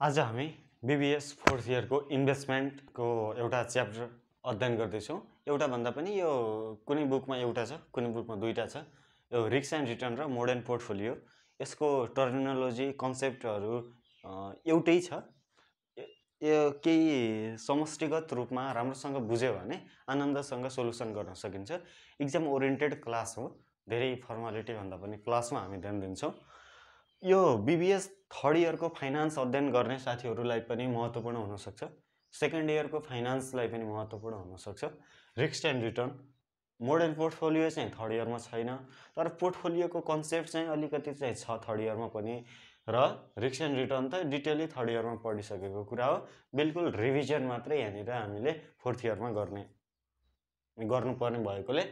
आज हामी BBS fourth इयरको इन्भेस्टमेन्टको एउटा च्याप्टर अध्ययन गर्दैछौँ। एउटा भन्दा पनि यो कुनै बुकमा एउटा छ, कुनै बुकमा दुईटा छ। यो रिस्क एन्ड रिटर्न र मोडर्न पोर्टफोलियो, यसको टर्मिनोलोजी कन्सेप्टहरू एउटै छ। यो केही समष्टिगत रूपमा राम्रोसँग बुझ्यो भने आनन्दसँग सोलुसन गर्न सकिन्छ। एक्जाम ओरिएन्टेड क्लास हो, धेरै फर्मालिटी भन्दा पनि क्लासमा हामी ध्यान दिन्छौँ। यो बीबीएस थर्ड इयरको फाइनान्स अध्ययन गर्ने साथीहरूलाई पनि महत्त्वपूर्ण हुनसक्छ, सेकेन्ड इयरको फाइनान्सलाई पनि महत्त्वपूर्ण हुनसक्छ। Risk and return, modern portfolio चाहिँ थर्ड इयरमा छैन, तर पोर्टफोलियोको कन्सेप्ट चाहिँ अलिकति चाहिँ छ थर्ड इयरमा पनि। र रिस्क एन्ड रिटर्न त डिटेली थर्ड इयरमा पढिसकेको कुरा हो, बिल्कुल रिभिजन मात्रै यहाँनिर हामीले फोर्थ इयरमा गर्नुपर्ने भएकोले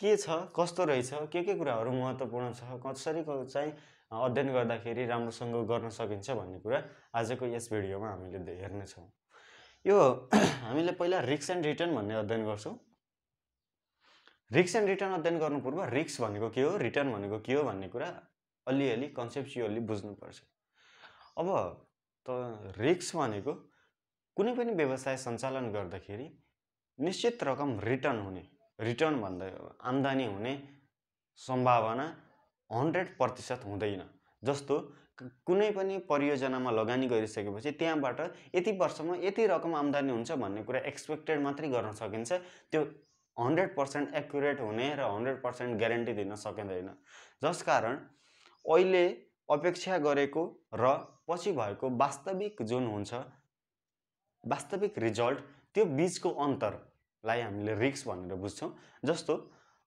के छ, कस्तो रहेछ, के कुराहरू महत्त्वपूर्ण छ, कसरी चाहिँ अध्ययन गर्दाखेरि राम्रोसँग गर्न सकिन्छ भन्ने कुरा आजको यस भिडियोमा हामीले हेर्नेछौँ। यो हामीले पहिला रिस्क एन्ड रिटर्न भन्ने अध्ययन गर्छौँ। रिस्क एन्ड रिटर्न अध्ययन गर्नु पूर्व रिस्क भनेको के हो, रिटर्न भनेको के हो भन्ने कुरा अलिअलि कन्सेप्चुअली बुझ्नुपर्छ। अब त रिस्क भनेको कुनै पनि व्यवसाय सञ्चालन गर्दाखेरि निश्चित रकम रिटर्न भन्दा आम्दानी हुने सम्भावना 100% हुँदैन। जस्तो कुनै पनि परियोजनामा लगानी गरिसकेपछि त्यहाँबाट यति वर्षमा यति रकम आम्दानी हुन्छ भन्ने कुरा एक्सपेक्टेड मात्रै गर्न सकिन्छ। त्यो 100% एक्युरेट हुने र 100% ग्यारेन्टी दिन सकिँदैन। जसकारण अहिले अपेक्षा गरेको र पछि भएको वास्तविक जुन हुन्छ, वास्तविक रिजल्ट, त्यो बीचको अन्तरलाई हामीले रिस्क भनेर बुझ्छौँ। जस्तो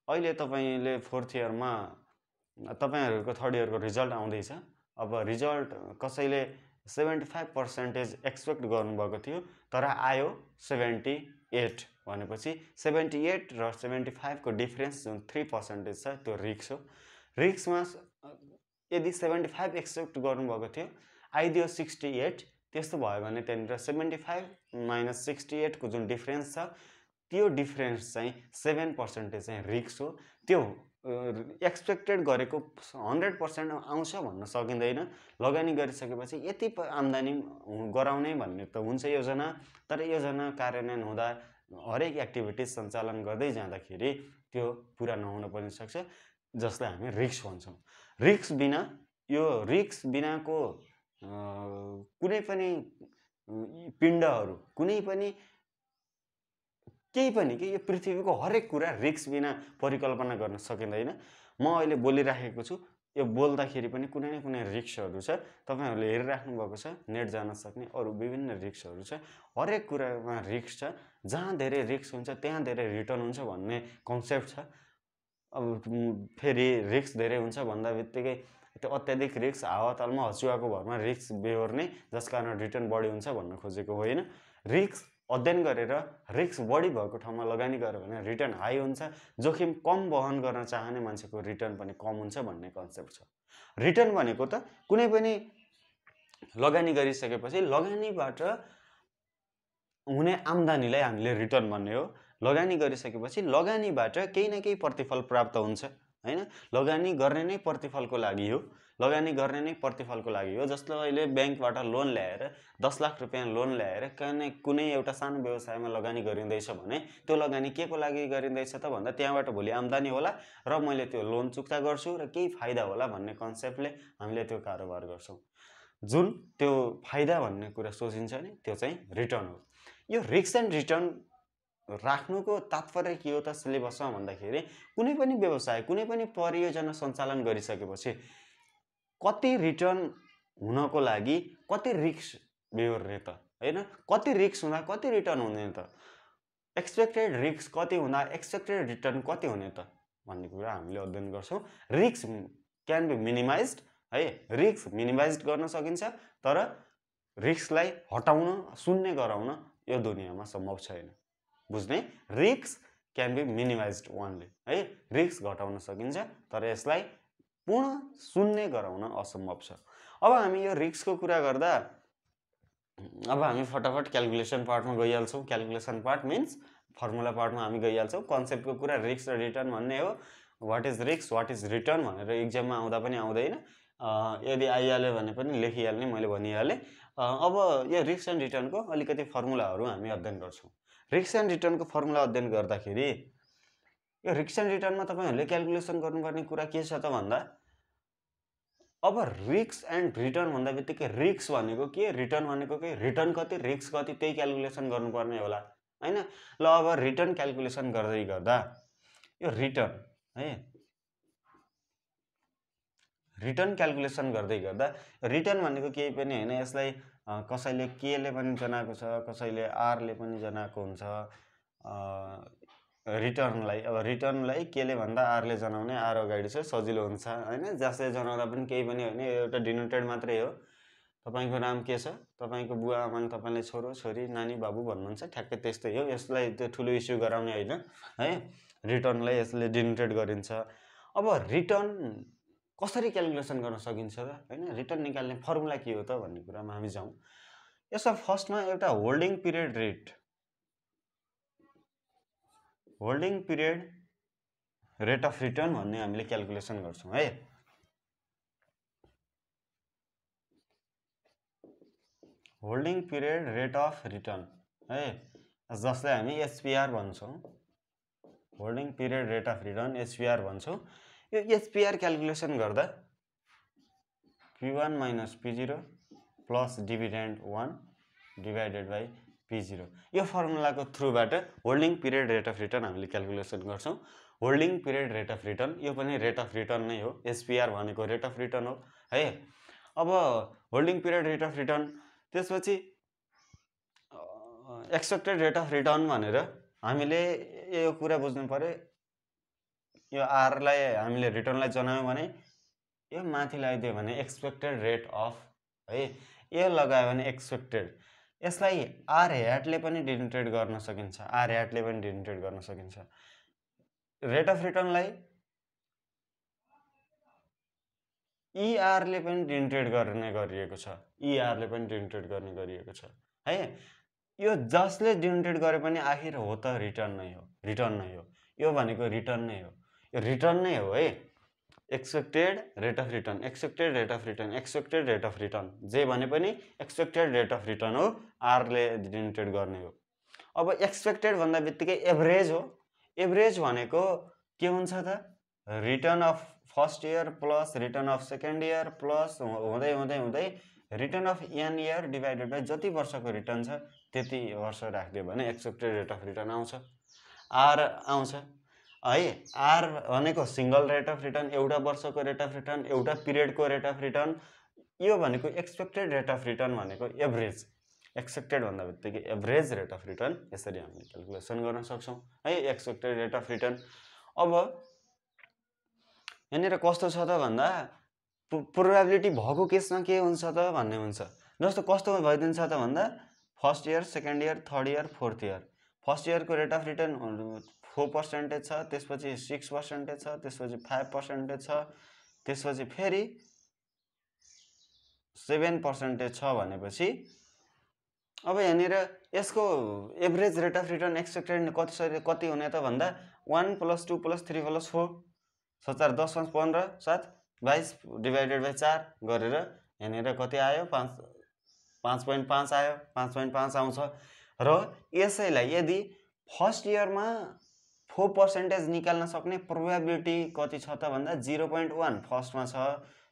अहिले तपाईँले फोर्थ इयरमा तपाईहरुको थर्ड इयरको रिजल्ट आउँदैछ। अब रिजल्ट कसैले 75% एक्सपेक्ट गर्नुभएको थियो, तर आयो 78 भनेपछि 78 र 75 को डिफरेन्स जुन 3% छ, त्यो रिस्क हो। रिस्कमा यदि 75 एक्सपेक्ट गर्नुभएको थियो, आइदियो 68, त्यस्तो भयो भने त्यहाँनिर 75 - 68 को जुन डिफरेन्स छ, त्यो डिफरेन्स चाहिँ 7% चाहिँ रिस्क हो। त्यो एक्सपेक्टेड गरेको 100% आउँछ भन्न सकिँदैन। लगानी गरिसकेपछि यति आम्दानी गराउने भन्ने त हुन्छ योजना, तर योजना कार्यान्वयन हुँदा हरेक एक्टिभिटिज सञ्चालन गर्दै जाँदाखेरि त्यो पुरा नहुन पनि सक्छ, जसलाई हामी रिस्क भन्छौँ। रिस्क बिनाको कुनै पनि पिण्डहरू, कुनै पनि केही पनि के यो पृथ्वीको हरेक कुरा रिस्क बिना परिकल्पना गर्न सकिँदैन। म अहिले बोलिराखेको छु, यो बोल्दाखेरि पनि कुनै न कुनै रिस्कहरू छ। तपाईहरुले हेरिराख्नु भएको छ, नेट जान सक्ने अरु विभिन्न रिस्कहरू छ। हरेक कुरामा रिस्क छ। जहाँ धेरै रिस्क हुन्छ त्यहाँ धेरै रिटर्न हुन्छ भन्ने कन्सेप्ट छ। अब फेरि रिस्क धेरै हुन्छ भन्दा बित्तिकै त्यो अत्याधिक रिस्क हावातालमा हचुवाको भरमा रिस्क बेहोर्ने, जसकारण रिटर्न बढी हुन्छ भन्न खोजेको होइन। रिस्क अध्ययन गरेर रिस्क बढी भएको ठाउँमा लगानी गर्यो भने रिटर्न हाई हुन्छ। जोखिम कम वहन गर्न चाहने मान्छेको रिटर्न पनि कम हुन्छ भन्ने कन्सेप्ट छ। रिटर्न भनेको त कुनै पनि लगानी गरिसकेपछि लगानीबाट हुने आम्दानीलाई हामीले रिटर्न भन्ने हो। लगानी गरिसकेपछि लगानीबाट केही न केही प्रतिफल प्राप्त हुन्छ, हैन? लगानी गर्ने नै प्रतिफलको लागि हो। लगानी गर्ने नै प्रतिफलको लागि हो। जस्तो अहिले बैंकबाट लोन ल्याएर 10 लाख रुपैयाँ लोन ल्याएर कुनै एउटा सानो व्यवसायमा लगानी गरिँदैछ भने त्यो लगानी के को लागि गरिँदैछ त भन्दा त्यहाँबाट भोलि आम्दानी होला र मैले त्यो लोन चुक्ता गर्छु र केही फाइदा होला भन्ने कन्सेप्टले हामीले त्यो कारोबार गर्छौँ। जुन त्यो फाइदा भन्ने कुरा सोचिन्छ नि, त्यो चाहिँ रिटर्न हो। यो रिस्क एन्ड रिटर्न राख्नुको तात्पर्य के हो त सिलेबसमा भन्दाखेरि कुनै पनि व्यवसाय, कुनै पनि परियोजना सञ्चालन गरिसकेपछि कति रिटर्न हुनको लागि कति रिस्क बेहोर्ने त, हैन? कति रिस्क हुँदा कति रिटर्न हुने त, एक्सपेक्टेड रिस्क कति हुँदा एक्सपेक्टेड रिटर्न कति हुने त भन्ने कुरा हामीले अध्ययन गर्छौँ। रिस्क क्यान बी मिनिमाइज्ड, है? रिस्क मिनिमाइज गर्न सकिन्छ, तर रिस्कलाई हटाउन, शून्य गराउन यो दुनियाँमा सम्भव छैन। बुझ्ने? Risk can be minimized only, है? रिस्क घटाउन सकिन्छ, तर यसलाई पूर्ण शून्य गराउन असम्भव छ। अब हामी यो रिस्कको कुरा गर्दा अब हामी फटाफट क्याल्कुलेसन पार्टमा गइहाल्छौँ। क्याल्कुलेसन पार्ट मिन्स फर्मुला पार्टमा हामी गइहाल्छौँ। कन्सेप्टको कुरा रिस्क र रिटर्न भन्ने हो। What is risk, what is return भनेर एक्जाममा आउँदा पनि आउँदैन। यदि आइहाल्यो भने पनि लेखिहाल्ने, मैले भनिहालेँ। अब यो रिस्क एन्ड रिटर्नको अलिकति फर्मुलाहरू हामी अध्ययन गर्छौँ। रिस्क एन्ड रिटर्नको फर्मुला अध्ययन गर्दाखेरि यो रिस्क एन्ड रिटर्नमा तपाईँहरूले क्याल्कुलेसन गर्नुपर्ने कुरा के छ त भन्दा, अब रिस्क एन्ड रिटर्न भन्दा बित्तिकै रिस्क भनेको के, रिटर्न भनेको के, रिटर्न कति रिस्क कति त्यही क्याल्कुलेसन गर्नुपर्ने होला हैन। ल अब रिटर्न क्याल्कुलेसन गर्दै गर्दा यो रिटर्न है, रिटर्न क्याल्कुलेसन गर्दै गर्दा रिटर्न भनेको केही पनि हैन, यसलाई कसैले के ले पनि जनाएको छ, कसैले आर ले पनि जनाएको हुन्छ। रिटर्नलाई अब रिटर्नलाई के ले भन्दा आर ले जनाउने, आर अगाडि चाहिँ सजिलो हुन्छ हैन। जसले जनाउँदा पनि केही पनि हैन, एउटा डिनोटेड मात्रै हो। तपाईको नाम के छ, तपाईको बुवा आमाले तपाईलाई छोरो छोरी नानी बाबु भन्नुहुन्छ, ठ्याक्कै त्यस्तै हो। यसलाई त्यो ठुलो इस्यु गराउने हैन है। रिटर्नलाई यसले डिनोटेड गरिन्छ। अब रिटर्न कसरी क्याल्कुलेसन गर्न सकिन्छ त हैन, रिटर्न निकाल्ने फर्मुला के हो त भन्ने कुरामा हामी जाउँ। यसमा फर्स्टमा एउटा holding period rate, holding period rate of return भन्ने हामीले क्याल्कुलेसन गर्छौं है। Holding period rate of return है, जसलाई हामी एचपीआर भन्छौं। Holding period rate of return HPR भन्छौं। यो एचपीआर क्याल्कुलेसन गर्दा P1 minus P0 plus dividend 1 divided by P0, यो फर्मुलाको थ्रुबाट holding period rate of return हामीले क्याल्कुलेसन गर्छौं। Holding period rate of return यो पनि रेट अफ रिटर्न नै हो, एचपीआर भनेको रेट अफ रिटर्न हो है। अब holding period rate of return, त्यसपछि एक्सपेक्टेड रेट अफ रिटर्न भनेर हामीले यो कुरा बुझ्नु पर्यो। यो आर लाई हामीले रिटर्नलाई जनायौं भने यो माथि लगाइदियो भने एक्सपेक्टेड रेट अफ है, यो लगायो भने एक्सपेक्टेड। यसलाई आर ह्याटले पनि डिनोटेड गर्न सकिन्छ, आर ह्याटले पनि डिनोटेड गर्न सकिन्छ। रेट अफ रिटर्नलाई ईआर ले पनि डिनोटेड गर्ने गरिएको छ, ईआर ले पनि डिनोटेड गर्ने गरिएको छ है। यो जसले डिनोटेड गरे पनि आखिर हो त रिटर्न नै हो, रिटर्न नै हो। यो भनेको रिटर्न नै हो, यो रिटर्न नै हो है। Expected rate of return, expected rate of return, expected rate of return, जे भने पनि एक्सपेक्टेड रेट अफ रिटर्न हो, आर ले डिनोटेड गर्ने हो। अब एक्सपेक्टेड भन्दा बित्तिकै एभरेज हो। एभरेज भनेको के हुन्छ त, return of first year plus return of second year plus हुँदै हुँदै हुँदै return of n year divided by जति वर्षको रिटर्न छ त्यति वर्ष राख्दियो भने एक्सपेक्टेड रेट अफ रिटर्न आउँछ, आर आउँछ है। आर भनेको सिंगल रेट अफ रिटर्न, एउटा वर्षको रेट अफ रिटर्न, एउटा पिरियडको रेट अफ रिटर्न। यो भनेको एक्सपेक्टेड रेट अफ रिटर्न भनेको एभरेज, एक्सपेक्टेड भन्दा बित्तिकै एभरेज रेट अफ रिटर्न, यसरी हामीले क्याल्कुलेसन गर्न सक्छौं है एक्सपेक्टेड रेट अफ रिटर्न। अब यहाँनिर कस्तो छ त भन्दा प्रोबेबिलिटी भएको केसमा के हुन्छ त भन्ने हुन्छ। जस्तो कस्तोमा भइदिन्छ त भन्दा first year, second year, third year, fourth year. First इयरको रेट अफ रिटर्न 4% छ, त्यसपछि 6% छ, त्यसपछि 5% छ, त्यसपछि फेरि 7% छ भनेपछि अब यहाँनिर यसको average rate of return expected कति हुने त भन्दा 1 + 2 + 3 + 4 7 10 5 15 7 22 डिभाइडेड बाई 4 गरेर यहाँनिर कति आयो, 5.5 आयो, 5.5 आउँछ। र यसैलाई यदि फर्स्ट इयरमा 4% निकाल्न सक्ने प्रोबेबिलिटी कति छ त भन्दा 0.1 फर्स्टमा छ,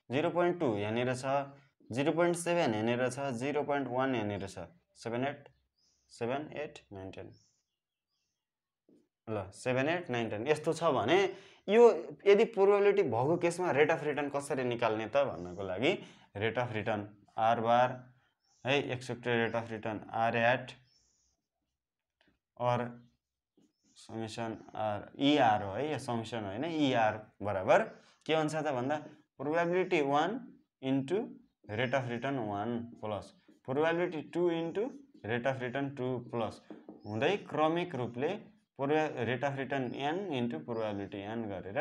0.2 यहाँनिर छ, 0.7 यहाँनिर छ, 0.1 यहाँनिर छ, 7 8 9 10 ल 7 8 9 10 यस्तो छ भने यो यदि प्रोबेबिलिटी भएको केसमा रेट अफ रिटर्न कसरी निकाल्ने त भन्नको लागि rate of return R bar है, expected rate of return R एट और समेसन आर ईआर हो है, यो समेसन होइन, ईआर बराबर के हुन्छ त भन्दा probability 1 into rate of return 1 plus probability 2 into rate of return 2 plus हुँदै क्रमिक रूपले rate of return n into probability n गरेर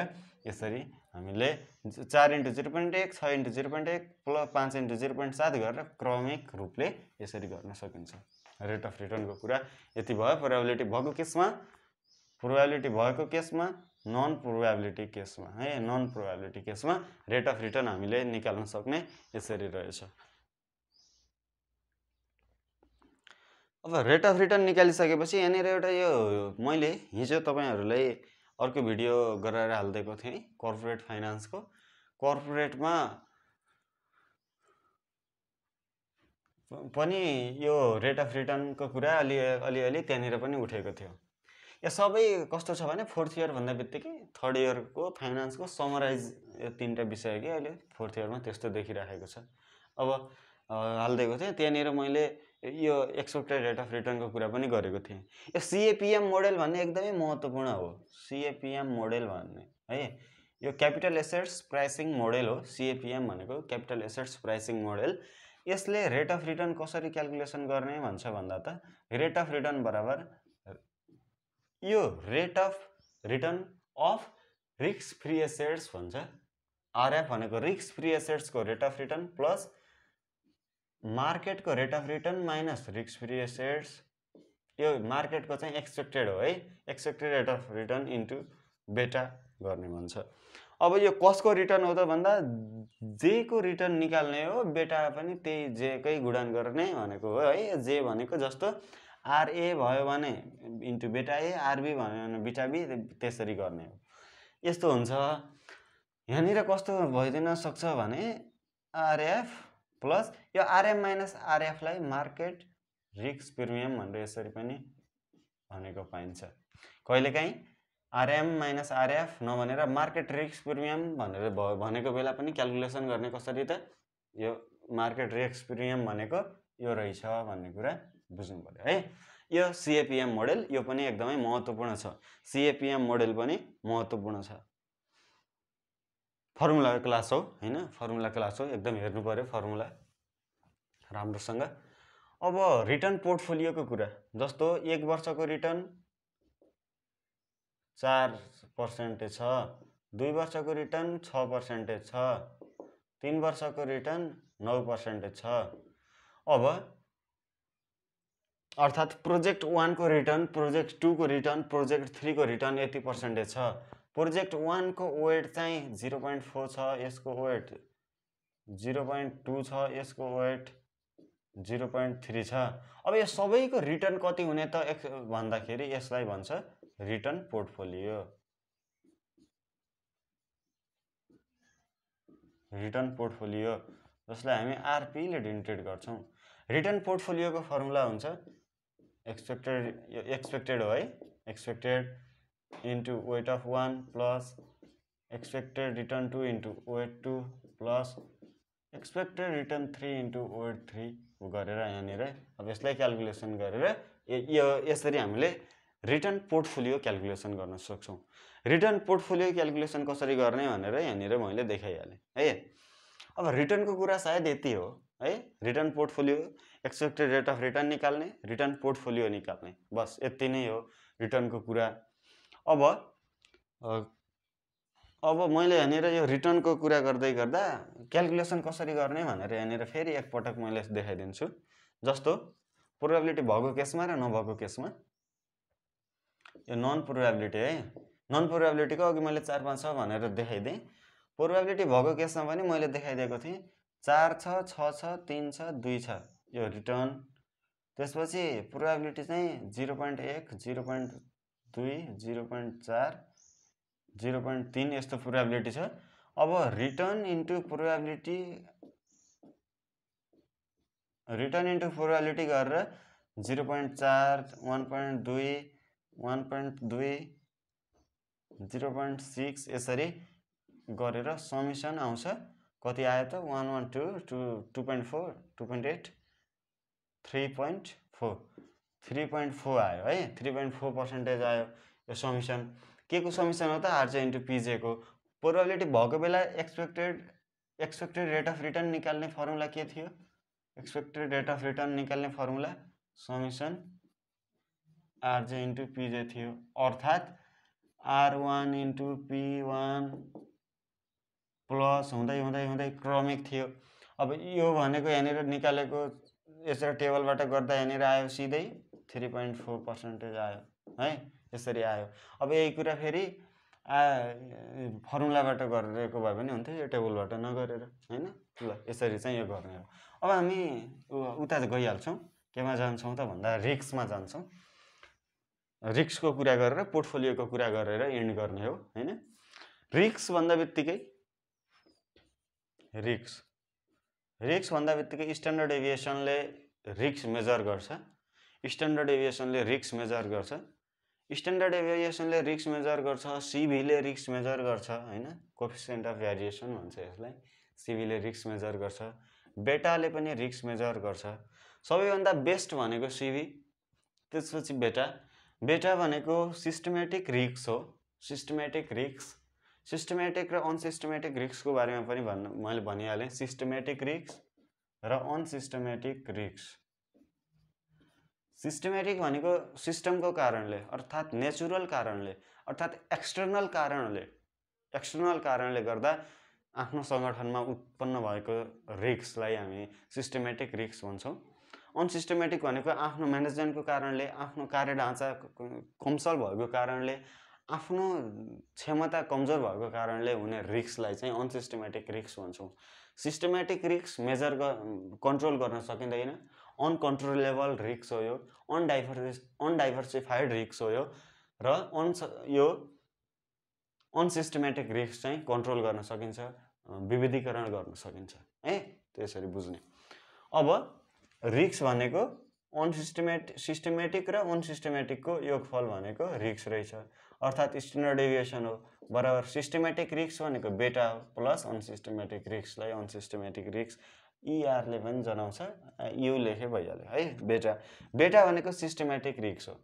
यसरी हामीले 4 इन्टु 0.1 6 इन्टु 0.1 प्लस 5 इन्टु 0.7 गरेर क्रमिक रूपले यसरी गर्न सकिन्छ। रेट अफ रिटर्नको कुरा यति भयो। प्रोबेबिलिटी भएको केसमा नन प्रोबेबिलिटी केसमा है, नन प्रोबेबिलिटी केसमा रेट अफ रिटर्न हामीले निकाल्न सक्ने यसरी रहेछ। अब रेट अफ रिटर्न निकालिसकेपछि यहाँनिर एउटा यो मैले हिजो तपाईँहरूलाई अर्को भिडियो गरेर हालिदिएको थिएँ कर्पोरेट फाइनान्सको। कर्पोरेटमा पनि यो रेट अफ रिटर्नको कुरा अलिअलि त्यहाँनिर पनि उठेको थियो। यो सबै कस्तो छ भने फोर्थ इयर भन्दा बित्तिकै थर्ड इयरको फाइनान्सको समराइज यो 3टा विषय कि अहिले फोर्थ इयरमा त्यस्तो देखिराखेको छ। अब हालिदिएको थिएँ त्यहाँनिर मैले यो एक्सपेक्टेड रेट अफ रिटर्नको कुरा पनि गरेको थिएँ। यो CAPM मोडेल भन्ने एकदमै महत्त्वपूर्ण हो। CAPM मोडेल भन्ने है यो क्यापिटल एसेट्स प्राइसिङ मोडेल हो। CAPM भनेको क्यापिटल एसेट्स प्राइसिङ मोडेल। यसले रेट अफ रिटर्न कसरी क्याल्कुलेसन गर्ने भन्छ भन्दा त रेट अफ रिटर्न बराबर यो rate of return of risk free assets भन्छ। RF भनेको रिस्क फ्री एसेट्सको रेट अफ रिटर्न प्लस मार्केटको rate of return minus risk free assets. यो मार्केटको चाहिँ एक्सपेक्टेड हो है, expected rate of return into beta गर्ने भन्छ। अब यो कसको रिटर्न हो त भन्दा जेको रिटर्न निकाल्ने हो, बेटा पनि त्यही जेकै गुणन गर्ने भनेको हो है। जे भनेको जस्तो RA भयो भने इन्टु बेटा A, RB भयो भने बिटा B, त्यसरी गर्ने हो। यस्तो हुन्छ। यहाँनिर कस्तो भइदिन सक्छ भने RF प्लस यो RM माइनस RF लाई मार्केट रिस्क प्रिमियम भनेर यसरी पनि भनेको पाइन्छ। कहिलेकाहीँ RM माइनस RF नभनेर मार्केट रिस्क प्रिमियम भनेर भनेको बेला पनि क्याल्कुलेसन गर्ने कसरी त यो मार्केट रिस्क प्रिमियम भनेको यो रहेछ भन्ने कुरा बुझ्नु पर्यो है। यो CAPM मोडेल यो पनि एकदमै महत्त्वपूर्ण छ। CAPM मोडेल पनि महत्त्वपूर्ण छ। फर्मुला क्लास हो हैन, फर्मुला क्लास हो, एकदम हेर्नु पर्यो फर्मुला राम्रोसँग। अब रिटर्न पोर्टफोलियोको कुरा जस्तो 1 वर्षको रिटर्न 4% छ, 2 वर्षको रिटर्न 6% छ, 3 वर्षको रिटर्न 9% छ। अब अर्थात् प्रोजेक्ट 1 को रिटर्न, प्रोजेक्ट 2 को रिटर्न, प्रोजेक्ट 3 को रिटर्न यति % छ। प्रोजेक्ट 1 को वेट चाहिँ 0.4 छ, यसको वेट 0.2 छ, यसको वेट 0.3 छ। अब यो सबैको रिटर्न कति हुने त भन्दाखेरि यसलाई भन्छ रिटर्न पोर्टफोलियो। रिटर्न पोर्टफोलियो जसलाई हामी RP ले डिनोटेट गर्छौं। रिटर्न पोर्टफोलियोको फर्मुला हुन्छ एक्सपेक्टेड हो है, expected into weight of 1 plus expected return 2 into weight 2 plus expected return 3 into weight 3 गरेर यहाँनिर अब यसलाई क्याल्कुलेसन गरेर यो यसरी हामीले रिटर्न पोर्टफोलियो क्याल्कुलेसन गर्न सक्छौं। रिटर्न पोर्टफोलियो क्याल्कुलेसन कसरी गर्ने भनेर यहाँनिर मैले देखाइहालेँ है। अब रिटर्नको कुरा सायद यति हो है, return portfolio expected rate of return निकाल्ने, रिटर्न पोर्टफोलियो निकाल्ने, बस यति नै हो रिटर्नको कुरा। अब मैले यहाँनिर यो रिटर्नको कुरा गर्दै गर्दा क्याल्कुलेसन कसरी गर्ने भनेर यहाँनिर फेरि एकपटक मैले देखाइदिन्छु। जस्तो प्रोबेबिलिटी भएको केसमा र नभएको केसमा यो नन प्रोबेबिलिटी है, नन प्रोबेबिलिटीको अघि मैले 4 5 6 भनेर देखाइदिएँ। प्रोबेबिलिटी भएको केसमा पनि मैले देखाइदिएको थिएँ 4 छ, 6 छ, 3 छ, 2 छ यो रिटर्न। त्यसपछि प्रोबेबिलिटी चाहिँ 0.1, 0.2, 0.4, 0.3 यस्तो प्रोबेबिलिटी छ। अब रिटर्न इन्टु प्रोबेबिलिटी गरेर 0.4, 1.2, 1.2, 0.6 यसरी गरेर समेसन आउँछ। कति आयो त 112, 2.4, 2.8, 3.4 आयो है, 3.4% आयो यो समेसन। के को समेसन हो त RJ इन्टु PJ को। प्रोबेबिलिटी भएको बेला एक्सपेक्टेड रेट अफ रिटर्न निकाल्ने फर्मुला के थियो? एक्सपेक्टेड रेट अफ रिटर्न निकाल्ने formula summation RJ into PJ थियो, अर्थात् R1 इन्टु P1 प्लस हुँदै हुँदै हुँदै क्रमिक थियो। अब यो भनेको यहाँनिर निकालेको यसरी टेबलबाट गर्दा यहाँनिर आयो सिधै 3.4% आयो है, यसरी आयो। अब यही कुरा फेरि फर्मुलाबाट गरेको भए पनि हुन्थ्यो, यो टेबलबाट नगरेर हैन। ल यसरी चाहिँ यो गर्ने हो। अब हामी उता गइहाल्छौँ, केमा जान्छौँ त भन्दा रिस्कमा जान्छौँ। रिस्कको कुरा गरेर पोर्टफोलियोको कुरा गरेर एन्ड गर्ने हो हैन। रिस्क भन्दा बित्तिकै रिस्क भन्दा बित्तिकै स्ट्यान्डर्ड डेभिएसनले रिस्क मेजर गर्छ। स्ट्यान्डर्ड डेभिएसनले रिस्क मेजर गर्छ। स्ट्यान्डर्ड डेभिएसनले रिस्क मेजर गर्छ। सिभीले रिस्क मेजर गर्छ हैन। कोएफिसिएन्ट अफ भेरिएसन भन्छ यसलाई। सिभीले रिस्क मेजर गर्छ। बेटाले पनि रिस्क मेजर गर्छ। सबैभन्दा बेस्ट भनेको सिभी, त्यसपछि बेटा भनेको सिस्टमेटिक रिस्क हो। सिस्टमेटिक र अनसिस्टमेटिक रिस्कको बारेमा पनि मैले भनिहालेँ। सिस्टमेटिक रिस्क र अनसिस्टमेटिक रिस्क। सिस्टमेटिक भनेको सिस्टमको कारणले अर्थात् नेचुरल कारणले अर्थात् एक्सटर्नल कारणले गर्दा आफ्नो सङ्गठनमा उत्पन्न भएको रिस्कलाई हामी सिस्टमेटिक रिस्क भन्छौँ। अनसिस्टमेटिक भनेको आफ्नो म्यानेजमेन्टको कारणले, आफ्नो कार्यढाँचा कमजोर भएको कारणले, आफ्नो क्षमता कमजोर भएको कारणले हुने रिस्कलाई चाहिँ अनसिस्टमेटिक रिस्क भन्छौँ। सिस्टमेटिक रिस्क कन्ट्रोल गर्न सकिँदैन। अनकन्ट्रोलेबल रिस्क हो यो। अनडाइभर्सिफाइड रिस्क हो यो। र यो अनसिस्टमेटिक रिस्क चाहिँ कन्ट्रोल गर्न सकिन्छ, विविधीकरण गर्न सकिन्छ है। त्यसरी बुझ्ने। अब रिस्क भनेको सिस्टमेटिक र अनसिस्टमेटिकको योगफल भनेको रिस्क रहेछ। अर्थात् स्ट्यान्डर्ड डेभिएसन हो बराबर सिस्टमेटिक रिस्क भनेको बेटा हो प्लस अनसिस्टमेटिक रिस्कलाई अनसिस्टमेटिक रिस्क इआरले पनि जनाउँछ, यु लेखे भइहाल्यो है। बेटा भनेको सिस्टमेटिक रिस्क हो।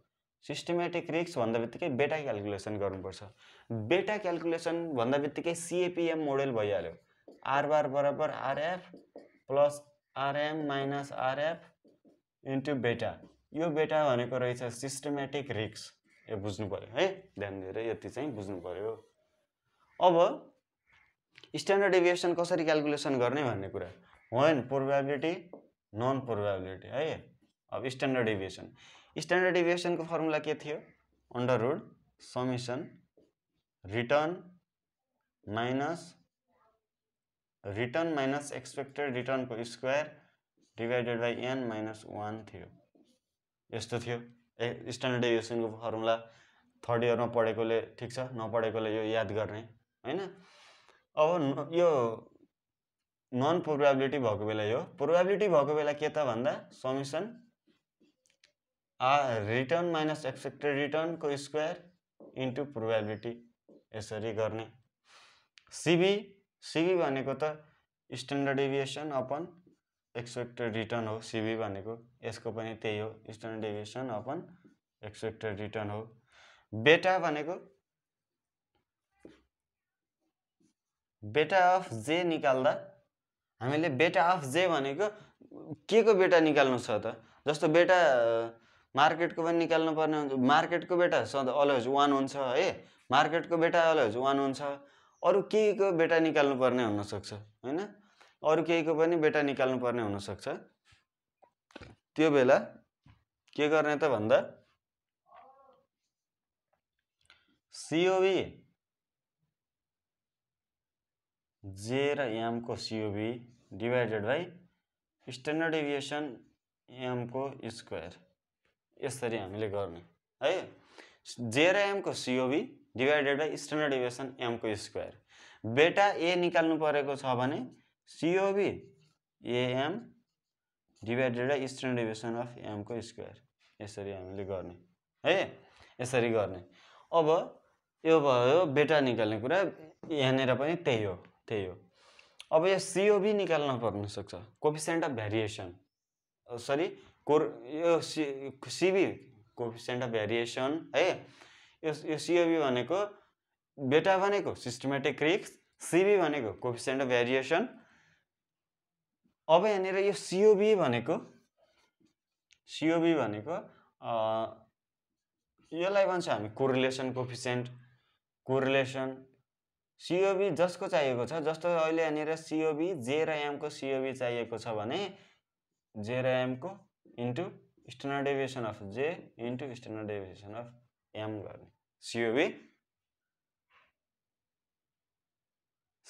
सिस्टमेटिक रिस्क भन्दा बित्तिकै बेटा क्याल्कुलेसन गर्नुपर्छ। बेटा क्याल्कुलेसन भन्दा बित्तिकै सिएपिएम मोडेल भइहाल्यो। आर बार बराबर RF plus RM minus RF into बेटा। यो बेटा भनेको रहेछ सिस्टमेटिक रिस्क। यो बुझ्नु पर्यो है, ध्यान दिएर यति चाहिँ बुझ्नु पर्यो। अब स्ट्यान्डर्ड डेभिएसन कसरी क्याल्कुलेसन गर्ने भन्ने कुरा, व्हेन प्रोबेबिलिटी नन प्रोबेबिलिटी है। अब स्ट्यान्डर्ड डेभिएसनको फर्मुला के थियो? Under root summation return minus expected रिटर्नको square divided by n minus 1 थियो। यस्तो थियो स्ट्यान्डर्ड डेभिएसनको फर्मुला। थर्ड इयरमा पढेकोले ठिक छ, नपढेकोले यो याद गर्ने हैन। अब यो नन प्रोबेबिलिटी भएको बेला, यो प्रोबेबिलिटी भएको बेला के त भन्दा समेसन रिटर्न माइनस एक्सपेक्टेड रिटर्नको स्क्वायर इन्टु प्रोबेबिलिटी यसरी गर्ने। सिबी भनेको त standard deviation upon expected return हो। सिबी भनेको यसको पनि त्यही हो, standard deviation upon expected return हो। बेटा भनेको बेटा अफ जे निकाल्दा हामीले बेटा अफ जे भनेको के को बेटा निकाल्नु छ त? जस्तो बेटा मार्केटको पनि निकाल्नु पर्ने हुन्छ। मार्केटको बेटा सधैँ अलवेज 1 हुन्छ है। मार्केटको बेटा अलवेज 1 हुन्छ। अरू केहीको बेटा निकाल्नु पर्ने हुनसक्छ हैन। अरू केहीको पनि बेटा निकाल्नु पर्ने हुनसक्छ। त्यो बेला के गर्ने त भन्दा सिओबी जे र एम को COV divided by standard deviation M को स्क्वायर यसरी हामीले गर्ने है। जे र एम को COV divided by standard deviation M को स्क्वायर। बेटा ए निकाल्नु परेको छ भने COV AM divided by standard deviation of M को स्क्वायर यसरी हामीले गर्ने है। यसरी गर्ने। अब यो भयो बेटा निकाल्ने कुरा। यहाँनिर पनि त्यही हो। अब यो सिओबी निकाल्न पर्न सक्छ, कोएफिसिएन्ट अफ भेरिएसन सरी यो सिबी कोएफिसिएन्ट अफ भेरिएसन है। यो सिओबी भनेको बेटा भनेको सिस्टमेटिक रिस्क, सिबी भनेको कोएफिसिएन्ट अफ भेरिएसन। अब यहाँनिर यो सिओबी भनेको यसलाई भन्छ हामी कोरिलेसन कोएफिसिएन्ट। कोरिलेसन सिओबी जसको चाहिएको छ, जस्तो अहिले यहाँनिर सिओबी जे र एम को सिओबी चाहिएको छ भने जे र एम को into standard deviation of J into standard deviation of M गर्ने। सिओबी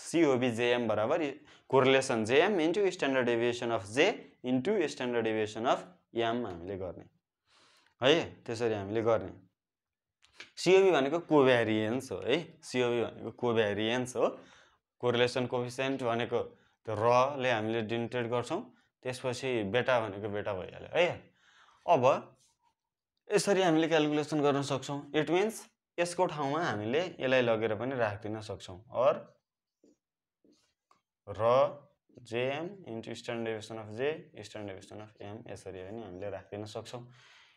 COBJM बराबर correlation JM into standard deviation of J into standard deviation of M हामीले गर्ने है। त्यसरी हामीले गर्ने। COB भनेको कोभ्यारिएन्स हो है। COB भनेको कोभ्यारिएन्स हो। कोरिलेसन कोफिसिएन्ट भनेको त्यो रले हामीले डिनोटेट गर्छौं। त्यसपछि बेटा भनेको बेटा भइहाल्यो है। अब यसरी हामीले क्याल्कुलेसन गर्न सक्छौं। इट मिन्स यसको ठाउँमा हामीले यसलाई लगेर पनि राख्दिन सक्छौं। और र JM into standard deviation of J standard deviation of M यसरी पनि हामीले राख्दिन सक्छौं।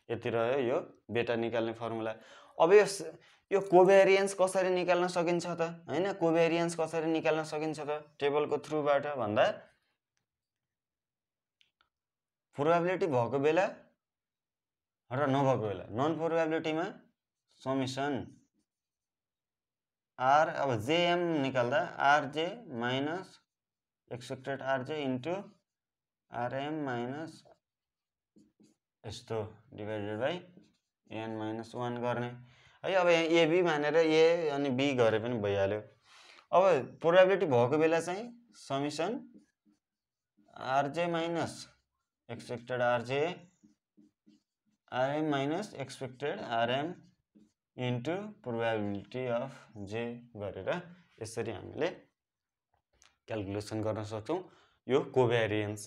यति रह्यो यो बेटा निकाल्ने फर्मुला। अब यो कोभ्यारिएन्स कसरी निकाल्न सकिन्छ त हैन? कोभ्यारिएन्स कसरी निकाल्न सकिन्छ त टेबलको थ्रुबाट भन्दा प्रोबेबिलिटी भएको बेला र नभएको बेला नन प्रोबेबिलिटीमा समेसन R अब JM निकाल्दा RJ minus expected RJ into RM minus यस्तो डिभाइडेड बाइ n माइनस 1 गर्ने है। अब यहाँ AB मानेर A अनि B गरे पनि भइहाल्यो। अब प्रोबेबिलिटी भएको बेला चाहिँ summation RJ minus expected RJ RM minus expected RM into probability of J गरेर यसरी हामीले क्याल्कुलेसन गर्न सक्छौं। यो कोभ्यारिएन्स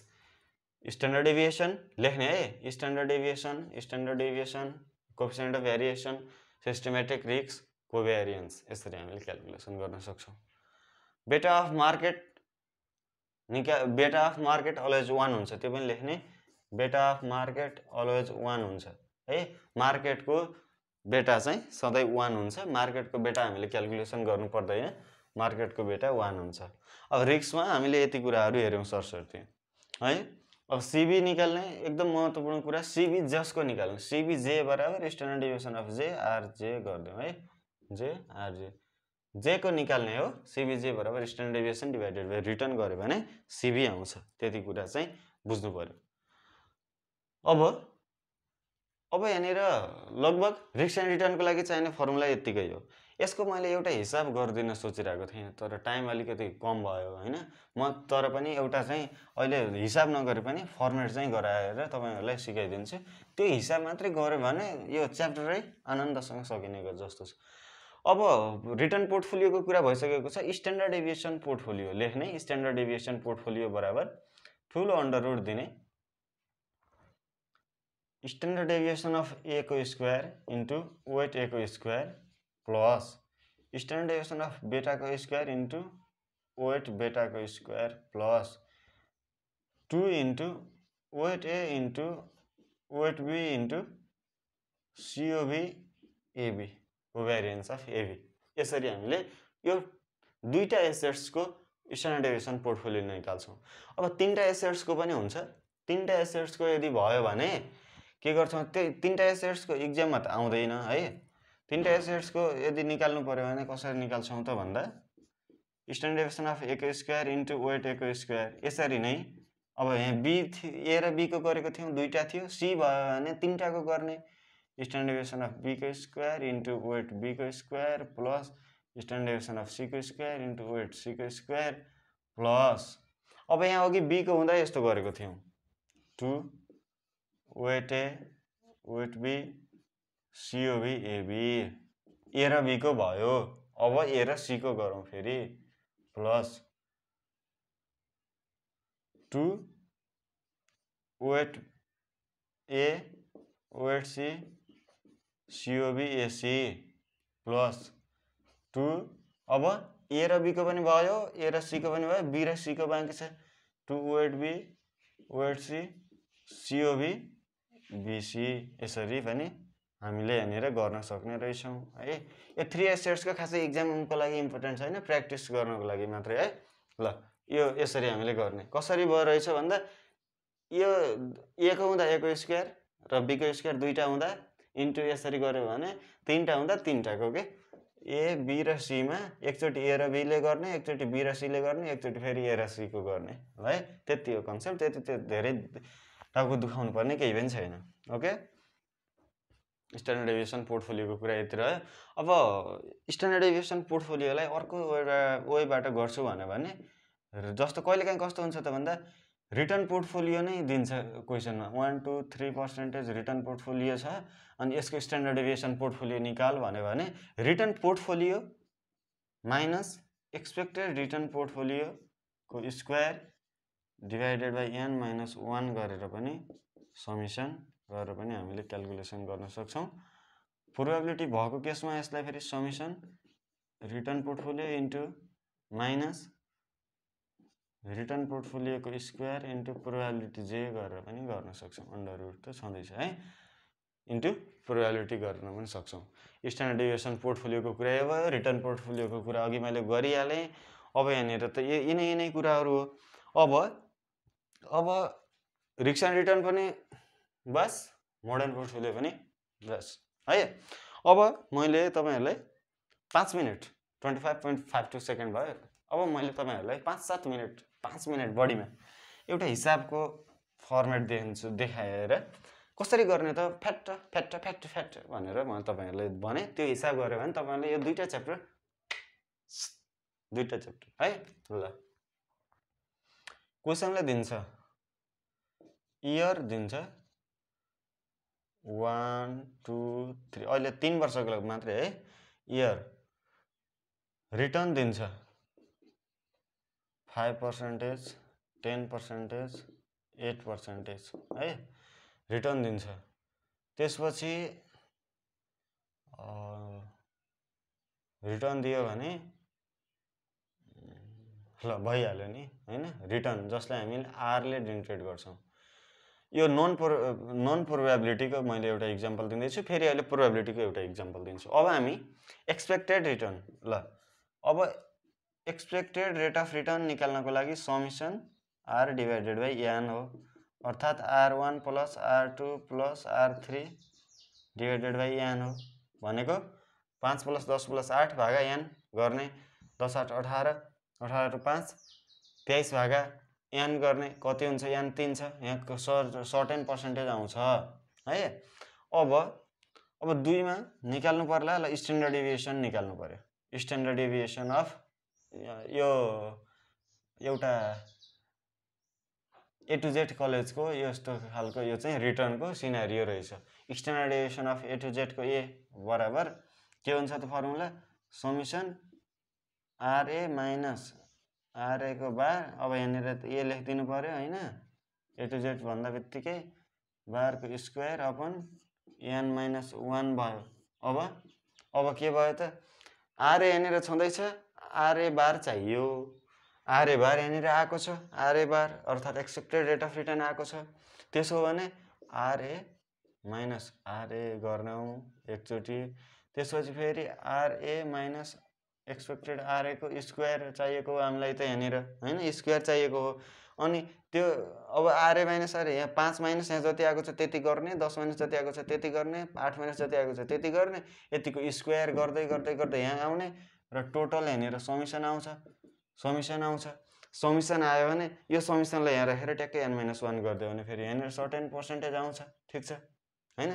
स्ट्यान्डर्ड डेभिएसन लेख्ने है। Standard deviation coefficient of variation systematic risk covariance यसरी हामीले क्याल्कुलेसन गर्न सक्छौं। बेटा अफ मार्केट अलवेज 1 हुन्छ त्यो पनि लेख्ने। बेटा अफ मार्केट अलवेज 1 हुन्छ है। मार्केटको बेटा चाहिँ सधैं 1 हुन्छ। मार्केटको बेटा हामीले क्याल्कुलेसन गर्नु पर्दैन। मार्केटको बेटा 1 हुन्छ। अब रिस्कमा हामीले यति कुराहरु हेर्यौं सरसर्ती है। अब CB निकाल्ने एकदम महत्त्वपूर्ण कुरा CB जसको निकाल्ने CB J बराबर standard deviation of J RJ गर्दियौ है। J RJ J को निकाल्ने हो। CB J बराबर standard deviation divided by return गर्यो भने CB आउँछ। त्यति कुरा चाहिँ बुझ्नु पर्यो। अब यहाँनिर लगभग रिस्क एन्ड रिटर्नको लागि चाहिने फर्मुला यतिकै हो। यसको मैले एउटा हिसाब गर्दिन सोचिरहेको थिएँ तर टाइम अलिकति कम भयो हैन। म तर पनि एउटा चाहिँ अहिले हिसाब नगरे पनि फर्मेट चाहिँ गराएर तपाईहरुलाई सिकाइदिन्छु। त्यो हिसाब मात्रै गरे भने यो च्याप्टरै आनन्दसँग सकिने जस्तो छ। अब रिटर्न पोर्टफोलियोको कुरा भइसकेको छ। स्ट्यान्डर्ड डेभिएसन पोर्टफोलियो लेख्ने। स्ट्यान्डर्ड डेभिएसन पोर्टफोलियो बराबर ठूलो अन्डर रुट दिने स्ट्यान्डर्ड डेभिएसन अफ A को स्क्वायर इन्टु वेट A को square plus standard deviation of beta को स्क्वायर इन्टु वेट बेटा को square plus 2 into weight A into weight B into COB AB covariance of AB। यसरी हामीले यो दुईटा एसेट्सको standard deviation portfolio निकाल्छौं। अब तीनटा एसेट्सको पनि हुन्छ। तीनटा एसेट्सको यदि भयो भने के गर्छौं? त्यो तीनटा एसेट्सको एक्जाममा त आउँदैन है। तीनटा एसेट्सको यदि निकाल्नु पर्यो भने कसरी निकाल्छौं त भन्दा स्ट्यान्डर्ड डेभिएसन अफ A को स्क्वायर इन्टु वेट A को स्क्वायर यसरी नै। अब यहाँ A र B को गरेको थियौं दुईटा थियो। C भयो भने तीनटाको गर्ने स्ट्यान्डर्ड डेभिएसन अफ B को स्क्वायर इन्टु वेट B को square plus standard deviation of C को स्क्वायर इन्टु वेट C को स्क्वायर प्लस अब यहाँ अघि B को हुँदा यस्तो गरेको थियौं 2 weight A weight B COB AB। A र B को भयो। अब A र C को गरौँ फेरि plus 2 weight A weight C COB AC plus 2 अब A र B को पनि भयो। A र C को पनि भयो। B र C को बाँकी छ 2 weight B weight C COB BC। यसरी पनि हामीले यहाँनिर गर्न सक्ने रहेछौं है। यो 3 एसेट्सको खासै एक्जामको लागि इम्पोर्टेन्ट छैन, प्र्याक्टिस गर्नको लागि मात्रै है। ल यो यसरी हामीले गर्ने कसरी भयो रहेछ भन्दा यो A को हुँदा A को स्क्वायर र B को स्क्वायर दुईटा हुँदा इन्टु यसरी गर्यो भने तीनटा हुँदा तीनटाको के A B र C मा एकचोटी A र B ले गर्ने एकचोटी B र C ले गर्ने एकचोटी फेरि A र C को गर्ने है। त्यति हो कन्सेप्ट। त्यति धेरै टाउको दुखाउनु पर्ने केही पनि छैन। ओके। स्ट्यान्डर्ड डेभिएसन पोर्टफोलियोको कुरा यति रह्यो। अब स्ट्यान्डर्ड डेभिएसन पोर्टफोलियोलाई अर्को वेबाट गर्छु भने जस्तो कहिलेकाहीँ कस्तो हुन्छ त भन्दा रिटर्न पोर्टफोलियो नै दिन्छ क्वेसनमा 1 2 3% रिटर्न पोर्टफोलियो छ अनि यसको स्ट्यान्डर्ड डेभिएसन पोर्टफोलियो निकाल भन्यो भने return portfolio minus expected return पोर्टफोलियोको square divided by n minus 1 गरेर पनि समेसन गरेर पनि हामीले क्याल्कुलेसन गर्न सक्छौं। प्रोबेबिलिटी भएको केसमा यसलाई फेरि summation return portfolio into minus return पोर्टफोलियोको स्क्वायर इन्टु प्रोबेबिलिटी जे गरेर पनि गर्न सक्छौं। अन्डर रुट त छँदैछ है, इन्टु प्रोबेबिलिटी गर्न पनि सक्छौं। स्ट्यान्डर्ड डेभिएसन पोर्टफोलियोको कुरा यो भयो। रिटर्न पोर्टफोलियोको कुरा अघि मैले गरिहालेँ। अब यहाँनिर त यिनै कुराहरू हो। अब रिस्क एन्ड रिटर्न पनि बस, मोडर्न पोर्टफोलियो पनि बस है। अब मैले तपाईहरुलाई 5 मिनेट 25.52 सेकेन्ड भयो। अब मैले तपाईहरुलाई 5-7 मिनेट 5 मिनेट बढीमा एउटा हिसाबको फर्मेट देखाएर कसरी गर्ने त फ्याट भनेर म तपाईहरुलाई भने त्यो हिसाब गरे भने तपाईहरुले यो दुईटा च्याप्टर है। ल क्वेशनले दिन्छ इयर दिन्छ 1 2 3 अहिले 3 वर्षको लागि मात्रै है। इयर रिटर्न दिन्छ 5%, 10%, 8% है, रिटर्न दिन्छ। त्यसपछि रिटर्न दियो भने ल भइहाल्यो नि हैन। रिटर्न जसलाई हामीले आर ले डिनोटेट गर्छौं। यो नन प्रोबेबिलिटीको मैले एउटा इक्जाम्पल दिँदैछु, फेरि अहिले प्रोबेबिलिटीको एउटा इक्जाम्पल दिन्छु। अब हामी एक्सपेक्टेड रिटर्न, ल अब एक्सपेक्टेड रेट अफ रिटर्न निकाल्नको लागि summation R divided by n हो, अर्थात r1 plus r2 plus r3 divided by n हो। भनेको 5 प्लस 10 प्लस 8 भागा n गर्ने, 10 8 18, 18 र 5 23 भागा n गर्ने, कति हुन्छ n 3 छ, यहाँ सर्टेन पर्सेन्टेज आउँछ है। अब 2 मा निकाल्नु पर्ला। ल स्ट्यान्डर्ड डेभिएसन निकाल्नु पर्यो। स्ट्यान्डर्ड डेभिएसन अफ यो एउटा ए टु जेड कलेजको यस्तो खालको यो चाहिँ रिटर्नको सिनारियो रहेछ। Standard deviation of A to Z को ए बराबर के हुन्छ त formula summation RA minus RA को बार। अब यहाँनिर ए लेखिदिनु पर्यो हैन। ए टु जेड भन्दा बित्तिकै बारको स्क्वायर अपन n माइनस 1 भयो। अब के भयो त आरए यहाँनिर छँदैछ, आरए बार चाहियो। आरए बार यहाँनिर आएको छ, आरए बार अर्थात एक्सपेक्टेड रेट अफ रिटर्न आएको छ। त्यसो भने आरए माइनस आरए गर्नौ एकचोटी, त्यसपछि फेरि आरए माइनस एक्सपेक्टेड आरए को स्क्वायर चाहिएको हामीलाई त यहाँनिर हैन, स्क्वायर चाहिएको हो। अनि त्यो अब आरए माइनस आरए यहाँ 5 माइनस यहाँ जति आएको छ त्यति गर्ने, 10 माइनस जति आएको छ त्यति गर्ने, 8 माइनस जति आएको छ त्यति गर्ने, यतिको स्क्वायर गर्दै गर्दै गर्दै यहाँ आउने र टोटल यहाँनिर समेसन आउँछ। समेसन आयो भने यो समेसनलाई यहाँ राखेर ट्याक्कै n-1 गरिदियो भने फेरि यहाँनिर सर्टेन पर्सेन्टेज आउँछ। ठीक छ हैन,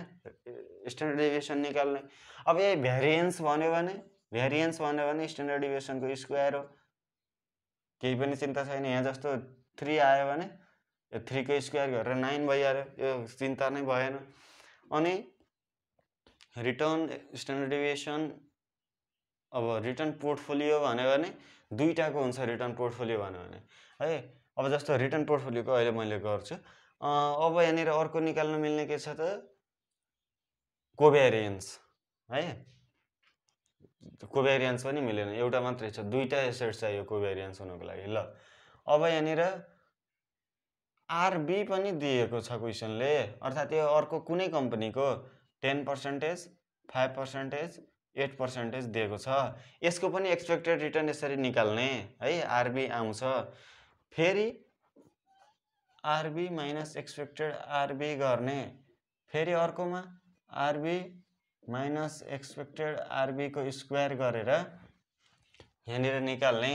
स्ट्यान्डर्ड डेभिएसन निकाल्ने। अब यही भ्यारिएन्स भन्यो भने स्ट्यान्डर्ड डेभिएसनको स्क्वायर हो, केही पनि चिन्ता छैन। यहाँ जस्तो 3 आयो भने यो 3 को स्क्वायर गरेर 9 भइहाल्यो, यो चिन्ता नै भएन। अनि रिटर्न स्ट्यान्डर्ड डेभिएसन अब रिटर्न पोर्टफोलियो भन्यो भने दुईटाको हुन्छ। रिटर्न पोर्टफोलियो भन्यो भने है। अब जस्तो रिटर्न पोर्टफोलियोको अहिले मैले गर्छु। अब यहाँनिर अर्को निकाल्न मिल्ने के छ त कोभ्यारिएन्स है। कोभ्यारिएन्स पनि मिलेन, एउटा मात्रै छ, दुईटा एसेट चाहियो कोभ्यारिएन्स हुनको लागि। ल अब यहाँनिर आरबी पनि दिएको छ क्वेशनले, अर्थात यो अर्को कुनै कम्पनीको 10%, 5%, 8% दिएको छ। यसको पनि एक्सपेक्टेड रिटर्न यसरी निकाल्ने है, आरबी आउँछ। फेरि आरबी माइनस एक्सपेक्टेड आरबी गर्ने, फेरि अर्कोमा आरबी माइनस एक्सपेक्टेड आरबी को स्क्वायर गरेर यहाँनिर निकाल्ने।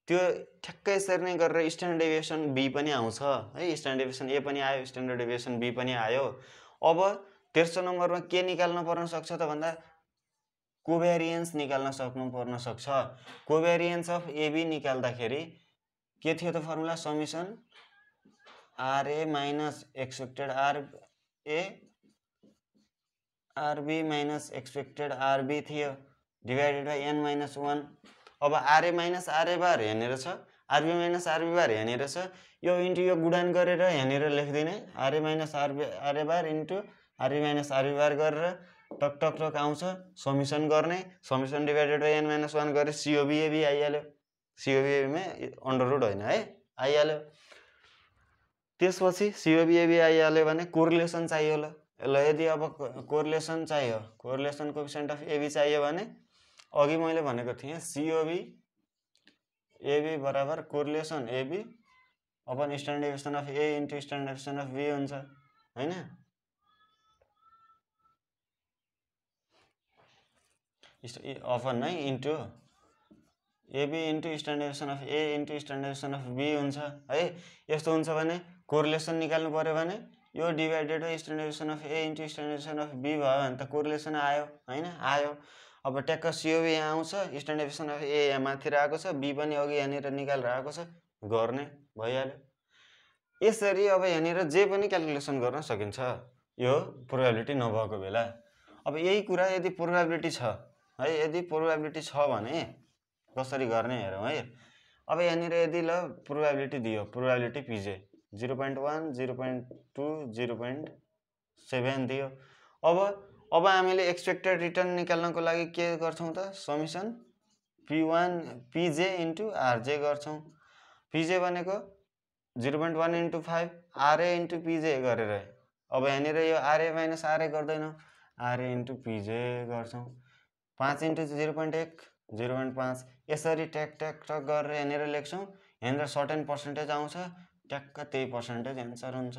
त्यो ठ्याक्कै यसरी नै गरेर स्ट्यान्डर्ड डेभिएसन बी पनि आउँछ है। स्ट्यान्डर्ड डेभिएसन ए पनि आयो, स्ट्यान्डर्ड डेभिएसन बी पनि आयो। अब तेस्रो नम्बरमा के निकाल्न पर्न सक्छ त भन्दा कोभ्यारिएन्स निकाल्न पर्न सक्छ। कोभ्यारिएन्स अफ एबी निकाल्दाखेरि के थियो त formula summation RA minus expected RA RB minus expected RB थियो डिवाइडेड बाई n माइनस 1। अब आरए माइनस आरए बार यहाँनिर छ, आरबी माइनस आरबी बार यहाँनिर छ, यो इन्टु यो गुणन गरेर यहाँनिर लेखिदिने आरए माइनस आरए बार इन्टु आरबी माइनस आरबी बार गरेर टक टक टक आउँछ, समेसन गर्ने, summation divided by n minus 1 गरे सिओबी एबी आइहाल्यो। सिओबी एबीमा अन्डर रुट होइन है, आइहाल्यो। त्यसपछि सिओबी एबी आइहाल्यो भने कोरिलेसन चाहियो। ल यदि अब कोरिलेसन चाहियो, कोरिलेसन कोएफिसिएन्ट अफ एबी चाहियो भने अघि मैले भनेको थिएँ सिओबी एबी बराबर correlation AB upon standard deviation of A into standard deviation of B हुन्छ हैन। अपन नै into AB into standard deviation of A into standard deviation of B हुन्छ है। यस्तो हुन्छ भने कोरिलेसन निकाल्नु पर्यो भने यो divided by standard deviation of A into standard deviation of B भयो भने त कोरिलेसन आयो हैन, आयो। अब ट्याक्क सिओबी यहाँ आउँछ, स्ट्यान्डर्ड डेभिएसन अफ ए यहाँ माथि राखेको छ, बी पनि अघि यहाँनिर निकालेर आएको छ, गर्ने भइहाल्यो। यसरी अब यहाँनिर जे पनि क्याल्कुलेसन गर्न सकिन्छ यो प्रोबेबिलिटी नभएको बेला। अब यही कुरा यदि प्रोबेबिलिटी छ है, यदि प्रोबेबिलिटी छ भने कसरी गर्ने हेरौँ है। अब यहाँनिर यदि ल प्रोबेबिलिटी दियो, प्रोबेबिलिटी पिजे 0.1 0.2 0.7 दियो। अब हामीले एक्सपेक्टेड रिटर्न निकाल्नको लागि के गर्छौँ त summation P1 PJ into RJ गर्छौँ। PJ भनेको 0.1 इन्टु 5 RA इन्टु PJ गरेर। अब यहाँनिर यो RA माइनस RA गर्दैनौँ, RA इन्टु PJ गर्छौँ। 5 इन्टु 0.1 0.5 यसरी ट्याक ट्याक टक गरेर यहाँनिर लेख्छौँ। यहाँनिर सर्टेन पर्सेन्टेज आउँछ, ट्याक्क त्यही पर्सेन्टेज एन्सर हुन्छ।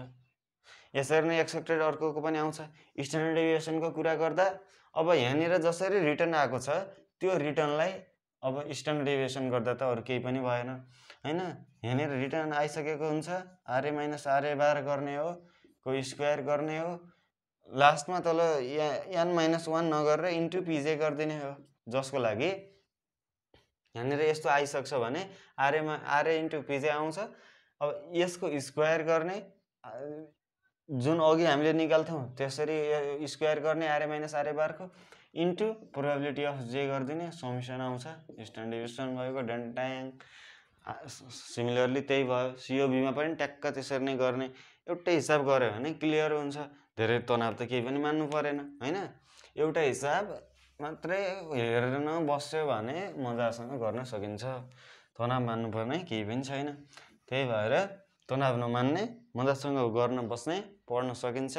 यसरी नै एक्सपेक्टेड अर्कोको पनि आउँछ। स्ट्यान्डर्ड डेभिएसनको कुरा गर्दा अब यहाँनिर जसरी रिटर्न आएको छ त्यो रिटर्नलाई अब स्ट्यान्डर्ड डेभिएसन गर्दा त अरू केही पनि भएन हैन। यहाँनिर रिटर्न आइसकेको हुन्छ, आरए माइनस आरए बार गर्ने हो, को स्क्वायर गर्ने हो, लास्टमा तल n माइनस 1 नगरेर इन्टु पिजे गरिदिने हो, जसको लागि यहाँनिर यस्तो आइसक्छ भने आरए इन्टु पिजे आउँछ। अब यसको स्क्वायर गर्ने जुन अघि हामीले निकाल्थ्यौँ त्यसरी स्क्वायर गर्ने आरए माइनस आरए बारको इन्टु प्रोबेबिलिटी अफ जे गरिदिने समेसन आउँछ। स्ट्यान्डर्ड डेभिएसन भएको डेन्ट्याङ। सिमिलरली त्यही भयो सिओबीमा पनि ट्याक्क त्यसरी नै गर्ने। एउटै हिसाब गऱ्यो भने क्लियर हुन्छ, धेरै तनाव त केही पनि मान्नु परेन हैन। एउटा हिसाब मात्रै हेरेर बस्यो भने मजासँग गर्न सकिन्छ, तनाव मान्नु पर्ने केही पनि छैन। त्यही भएर तनाव नमान्ने, मजासँग गर्न बस्ने, पढ्न सकिन्छ।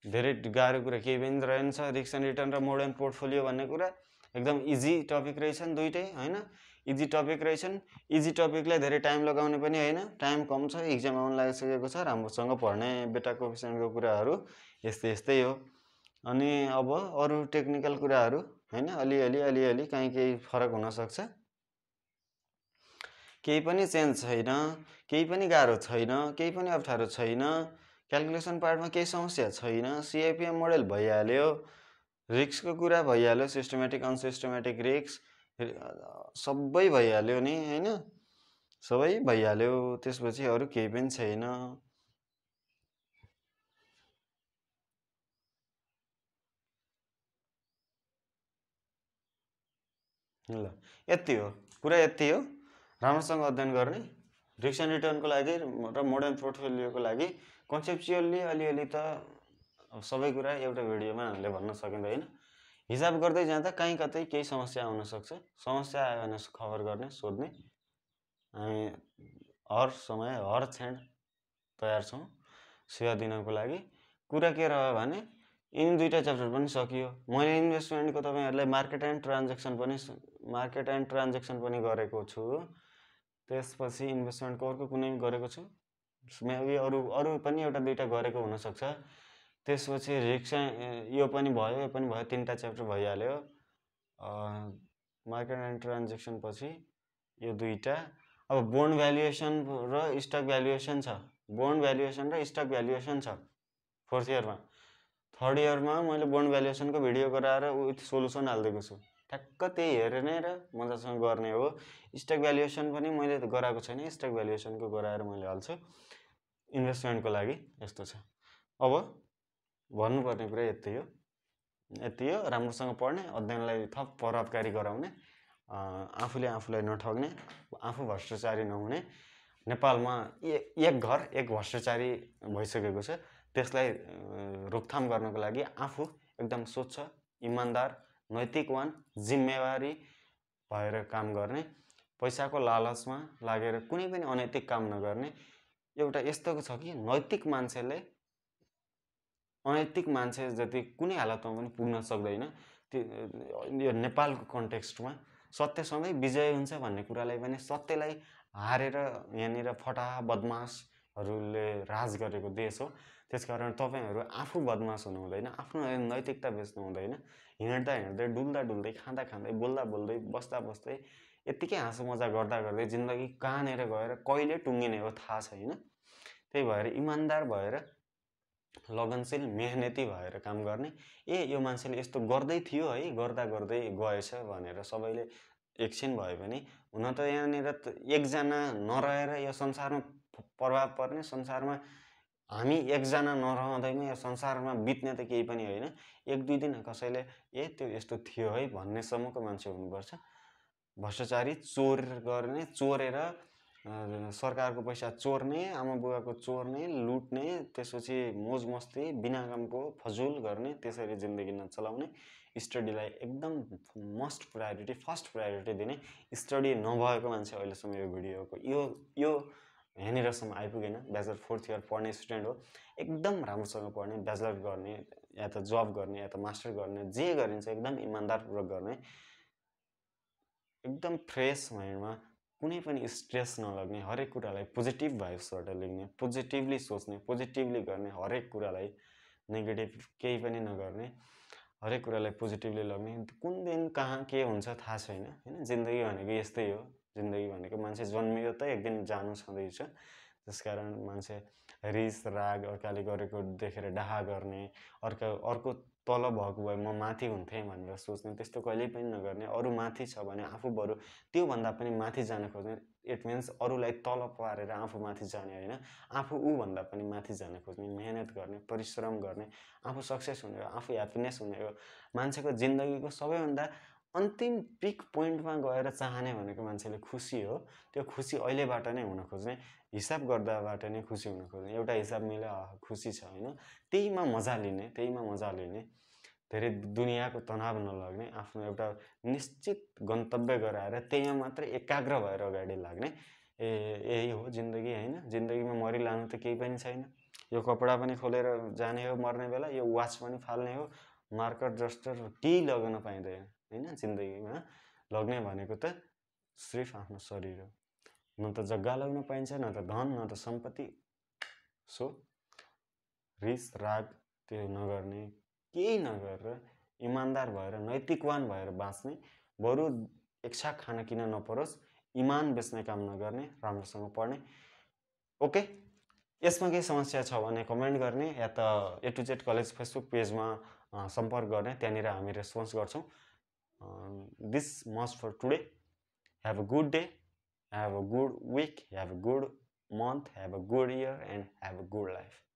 धेरै गाह्रो कुरा केही पनि रहेनछ। रिस्क एन्ड रिटर्न र मोड एन्ड पोर्टफोलियो भन्ने कुरा एकदम इजी टपिक रहेछन् दुईटै हैन, इजी टपिक रहेछन्। इजी टपिकलाई धेरै टाइम लगाउने पनि होइन, टाइम कम छ, इक्जाम आउन लागिसकेको छ, राम्रोसँग पढ्ने बेटा कोएफिसिएन्टको कुराहरू यस्तै यस्तै हो। अनि अब अरू टेक्निकल कुराहरू हैन अलिअलि कहीँ केही फरक हुनसक्छ, केही पनि चेन्ज छैन, केही पनि गाह्रो छैन, केही पनि अप्ठ्यारो छैन, क्याल्कुलेसन पार्टमा केही समस्या छैन। सिआइपिएम मोडेल भइहाल्यो, रिस्कको कुरा भइहाल्यो, सिस्टमेटिक अनसिस्टमेटिक रिस्क सबै भइहाल्यो नि हैन, सबै भइहाल्यो। त्यसपछि अरू केही पनि छैन। ल यति हो, पुरा यति हो। राम्रोसँग अध्ययन गर्ने। रिस्क एन्ड रिटर्नको लागि र मोडर्न पोर्टफोलियोको लागि कन्सेप्चुअली अलिअलि त सबै कुरा एउटा भिडियोमा हामीले भन्न सकिँदैन। हिसाब गर्दै जाँदा कहीँ कतै केही समस्या आउन सक्छ, समस्या आयो भने खबर गर्ने, सोध्ने। हामी हर समय हर क्षण तयार छौँ सेवा दिनको लागि। कुरा के रह्यो भने यिनी दुईटा च्याप्टर पनि सकियो। मैले इन्भेस्टमेन्टको तपाईहरुलाई मार्केट एन्ड ट्रान्ज्याक्सन पनि गरेको छु। त्यसपछि इन्भेस्टमेन्टको अर्को कुनै गरेको छु, मेबी अरू पनि एउटा दुईटा गरेको हुन सक्छ। त्यसपछि रिस्क यो पनि भयो, तीनटा च्याप्टर भइहाल्यो। मार्केट एन्ड ट्रान्ज्याक्सन पछि यो दुईटा। अब बोन्ड भ्यालुएसन र स्टक भ्यालुएसन छ, बोन्ड भ्यालुएसन र स्टक भ्यालुएसन छ फोर्थ इयरमा। थर्ड इयरमा मैले बोन्ड भ्यालुएसनको भिडियो गराएर विथ सोल्युसन हालिदिएको छु। ठ्याक्क त्यही हेर्ने र मजासँग गर्ने हो। स्टक भ्यालुएसन पनि मैले गराएको छैन, स्टक भ्यालुएसनको गराएर मैले हाल्छु इन्भेस्टमेन्टको लागि। यस्तो छ। अब भन्नुपर्ने कुरा यति हो, राम्रोसँग पढ्ने, अध्ययनलाई थप प्रभावकारी गराउने, आफूलाई नठग्ने, आफू भ्रष्टाचारी नहुने। नेपालमा एक घर एक भ्रष्टाचारी भइसकेको छ। त्यसलाई रोकथाम गर्नको लागि आफू एकदम स्वच्छ, इमान्दार, नैतिकवान, जिम्मेवारी भएर काम गर्ने, पैसाको लालचमा लागेर कुनै पनि अनैतिक काम नगर्ने। एउटा यस्तोको छ कि नैतिक मान्छेले अनैतिक मान्छे जति कुनै हालतमा पनि पुग्न सक्दैन। यो नेपालको कन्टेक्स्टमा सत्य सधैँ विजय हुन्छ भन्ने कुरालाई पनि, सत्यलाई हारेर यहाँनिर फटाहा बदमासहरूले राज गरेको देश हो। त्यसकारण तपाईँहरू आफू बदमास हुनु हुँदैन, आफ्नो नैतिकता बेच्नु हुँदैन। हिँड्दा हिँड्दै, डुल्दा डुल्दै, खाँदा खाँदै, बोल्दा बोल्दै, बस्दा बस्दै, यत्तिकै हाँसो मजा गर्दा गर्दै जिन्दगी कहाँनिर गएर कहिले टुङ्गिने हो थाहा छैन। त्यही भएर इमान्दार भएर, लगनशील, मेहनती भएर काम गर्ने। यो मान्छेले यस्तो गर्दै थियो है, गर्दा गर्दै गएछ भनेर सबैले एकछिन भए पनि, हुन त यहाँनिर एकजना नरहेर यो संसारमा प्रभाव पर्ने, संसारमा हामी एकजना नरहँदैमा यो संसारमा बित्ने त केही पनि होइन। एक दुई दिन कसैले त्यो यस्तो थियो है भन्नेसम्मको मान्छे हुनुपर्छ। भ्रष्टाचारी, चोर गर्ने, चोरेर सरकारको पैसा चोर्ने, आमा बुवाको चोर्ने, लुट्ने, त्यसपछि मोज मस्ती बिना कामको फजुल गर्ने, त्यसरी जिन्दगी नचलाउने। स्टडीलाई एकदम मस्ट प्रायोरिटी, फर्स्ट प्रायोरिटी दिने। स्टडी नभएको मान्छे अहिलेसम्म यो भिडियोको यो यहाँनिरसम्म आइपुगेन। ब्याचलर 4th इयर पढ्ने स्टुडेन्ट हो, एकदम राम्रोसँग पढ्ने, ब्याचलर गर्ने या त जब गर्ने या त मास्टर गर्ने, जे गरिन्छ एकदम इमान्दारपूर्वक गर्ने, एकदम फ्रेस माइन्डमा, कुनै पनि स्ट्रेस नलग्ने, हरेक कुरालाई पोजिटिभ भाइब्सबाट लिने, पोजिटिभली सोच्ने, पोजिटिभली गर्ने, हरेक कुरालाई नेगेटिभ केही पनि नगर्ने, हरेक कुरालाई पोजिटिभली लग्ने। कुन दिन कहाँ के हुन्छ थाहा छैन होइन। जिन्दगी भनेको यस्तै हो। जिन्दगी भनेको मान्छे जन्मियो त एक दिन जानु छँदैछ। त्यसकारण मान्छे रिस राग, अर्काले गरेको देखेर डाहा गर्ने, अर्को तल भएको भए म माथि हुन्थेँ भनेर सोच्ने, त्यस्तो कहिल्यै पनि नगर्ने। अरू माथि छ भने आफू बरु त्योभन्दा पनि माथि जान खोज्ने। इट मिन्स अरूलाई तल पारेर आफू माथि जाने होइन, आफू ऊभन्दा पनि माथि जान खोज्ने, मेहनत गर्ने, परिश्रम गर्ने, आफू सक्सेस हुने हो, आफू ह्याप्पिनेस हुने हो। मान्छेको जिन्दगीको सबैभन्दा अन्तिम पिक पोइन्टमा गएर चाहने भनेको मान्छेले खुसी हो। त्यो खुसी अहिलेबाट नै हुन खोज्ने, हिसाब गर्दाबाट नै खुसी हुन खोज्ने। एउटा हिसाब मिल्यो खुसी छ होइन, त्यहीमा मजा लिने, धेरै दुनियाँको तनाव नलग्ने, आफ्नो एउटा निश्चित गन्तव्य गराएर त्यहीमा मात्रै एकाग्र भएर अगाडि लाग्ने। यही हो जिन्दगी होइन। जिन्दगीमा मरिलानु त केही पनि छैन। यो कपडा पनि खोलेर जाने हो मर्ने बेला, यो वाच पनि फाल्ने हो, मार्कर डस्टर केही लगाउन पाइँदैन होइन। जिन्दगीमा लग्ने भनेको त सिर्फ आफ्नो शरीर हो। न त जग्गा लग्न पाइन्छ, न त धन, न त सम्पत्ति। सो रिस राग त्यो नगर्ने, केही नगरेर इमान्दार भएर, नैतिकवान भएर बाँच्ने। बरु एक छाक खान किन नपरोस्, इमान बेच्ने काम नगर्ने, राम्रोसँग पढ्ने। ओके, यसमा केही समस्या छ भने कमेन्ट गर्ने, या त A to Z college Facebook पेजमा सम्पर्क गर्ने, त्यहाँनिर हामी रेस्पोन्स गर्छौँ। This must for today. Have a good day, have a good week, have a good month, have a good year, and have a good life.